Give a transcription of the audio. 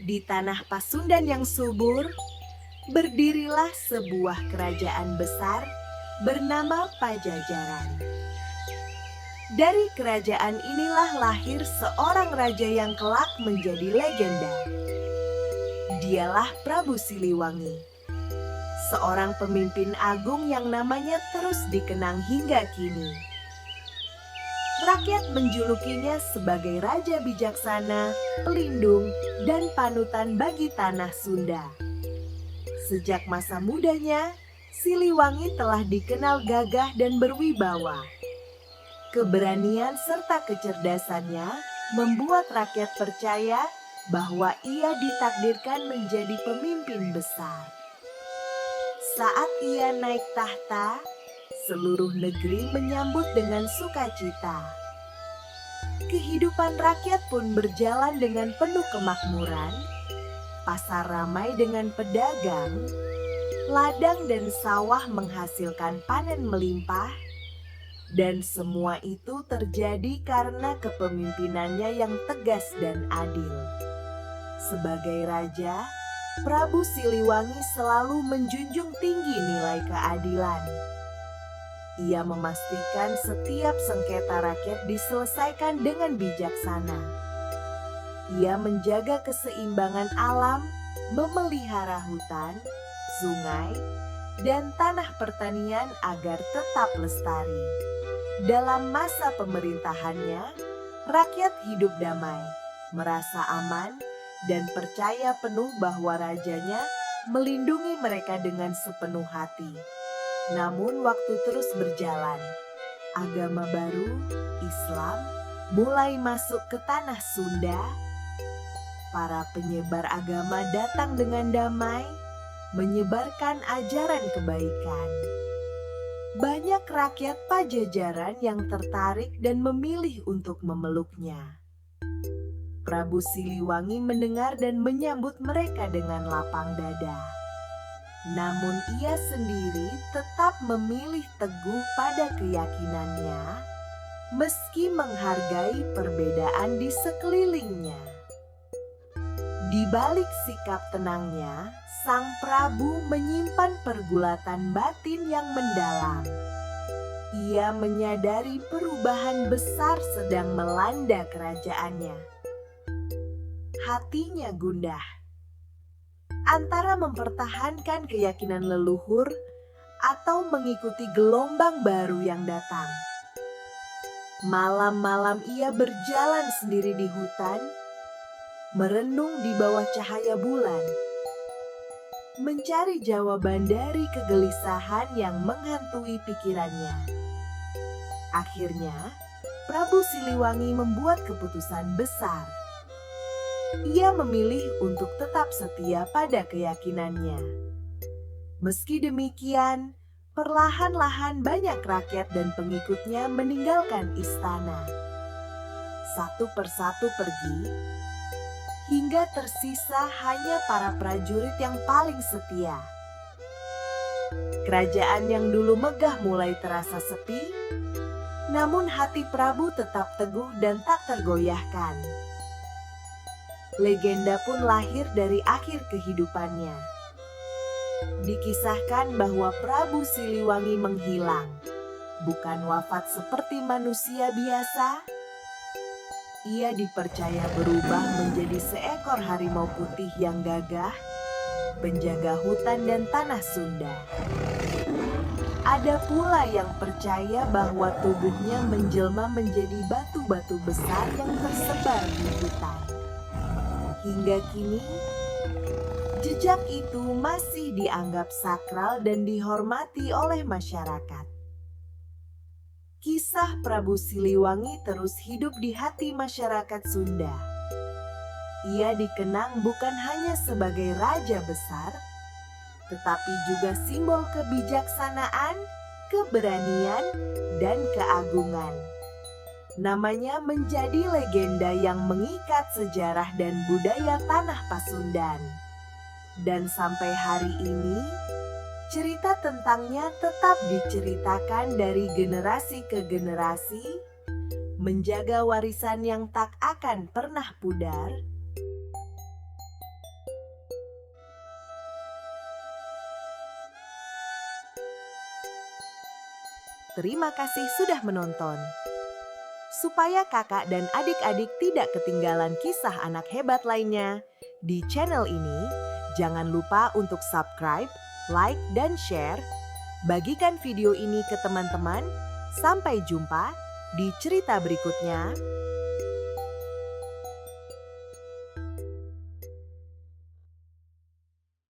Di tanah Pasundan yang subur, berdirilah sebuah kerajaan besar bernama Pajajaran. Dari kerajaan inilah lahir seorang raja yang kelak menjadi legenda. Dialah Prabu Siliwangi, seorang pemimpin agung yang namanya terus dikenang hingga kini. Rakyat menjulukinya sebagai raja bijaksana, pelindung, dan panutan bagi tanah Sunda. Sejak masa mudanya, Siliwangi telah dikenal gagah dan berwibawa. Keberanian serta kecerdasannya membuat rakyat percaya bahwa ia ditakdirkan menjadi pemimpin besar. Saat ia naik tahta, seluruh negeri menyambut dengan sukacita. Kehidupan rakyat pun berjalan dengan penuh kemakmuran. Pasar ramai dengan pedagang, ladang dan sawah menghasilkan panen melimpah, dan semua itu terjadi karena kepemimpinannya yang tegas dan adil. Sebagai raja, Prabu Siliwangi selalu menjunjung tinggi nilai keadilan. Ia memastikan setiap sengketa rakyat diselesaikan dengan bijaksana. Ia menjaga keseimbangan alam, memelihara hutan, sungai, dan tanah pertanian agar tetap lestari. Dalam masa pemerintahannya, rakyat hidup damai, merasa aman, dan percaya penuh bahwa rajanya melindungi mereka dengan sepenuh hati. Namun waktu terus berjalan. Agama baru, Islam, mulai masuk ke tanah Sunda. Para penyebar agama datang dengan damai, menyebarkan ajaran kebaikan. Banyak rakyat Pajajaran yang tertarik dan memilih untuk memeluknya. Prabu Siliwangi mendengar dan menyambut mereka dengan lapang dada. Namun ia sendiri tetap memilih teguh pada keyakinannya, meski menghargai perbedaan di sekelilingnya. Di balik sikap tenangnya, Sang Prabu menyimpan pergulatan batin yang mendalam. Ia menyadari perubahan besar sedang melanda kerajaannya. Hatinya gundah antara mempertahankan keyakinan leluhur atau mengikuti gelombang baru yang datang. Malam-malam ia berjalan sendiri di hutan, merenung di bawah cahaya bulan, mencari jawaban dari kegelisahan yang menghantui pikirannya. Akhirnya, Prabu Siliwangi membuat keputusan besar. Ia memilih untuk tetap setia pada keyakinannya. Meski demikian, perlahan-lahan banyak rakyat dan pengikutnya meninggalkan istana. Satu persatu pergi, hingga tersisa hanya para prajurit yang paling setia. Kerajaan yang dulu megah mulai terasa sepi, namun hati Prabu tetap teguh dan tak tergoyahkan. Legenda pun lahir dari akhir kehidupannya. Dikisahkan bahwa Prabu Siliwangi menghilang, bukan wafat seperti manusia biasa. Ia dipercaya berubah menjadi seekor harimau putih yang gagah, penjaga hutan dan tanah Sunda. Ada pula yang percaya bahwa tubuhnya menjelma menjadi batu-batu besar yang tersebar di hutan. Hingga kini, jejak itu masih dianggap sakral dan dihormati oleh masyarakat. Kisah Prabu Siliwangi terus hidup di hati masyarakat Sunda. Ia dikenang bukan hanya sebagai raja besar, tetapi juga simbol kebijaksanaan, keberanian, dan keagungan. Namanya menjadi legenda yang mengikat sejarah dan budaya tanah Pasundan. Dan sampai hari ini, cerita tentangnya tetap diceritakan dari generasi ke generasi, menjaga warisan yang tak akan pernah pudar. terima kasih sudah menonton. Supaya kakak dan adik-adik tidak ketinggalan kisah anak hebat lainnya di channel ini, jangan lupa untuk subscribe, like, dan share. Bagikan video ini ke teman-teman. Sampai jumpa di cerita berikutnya.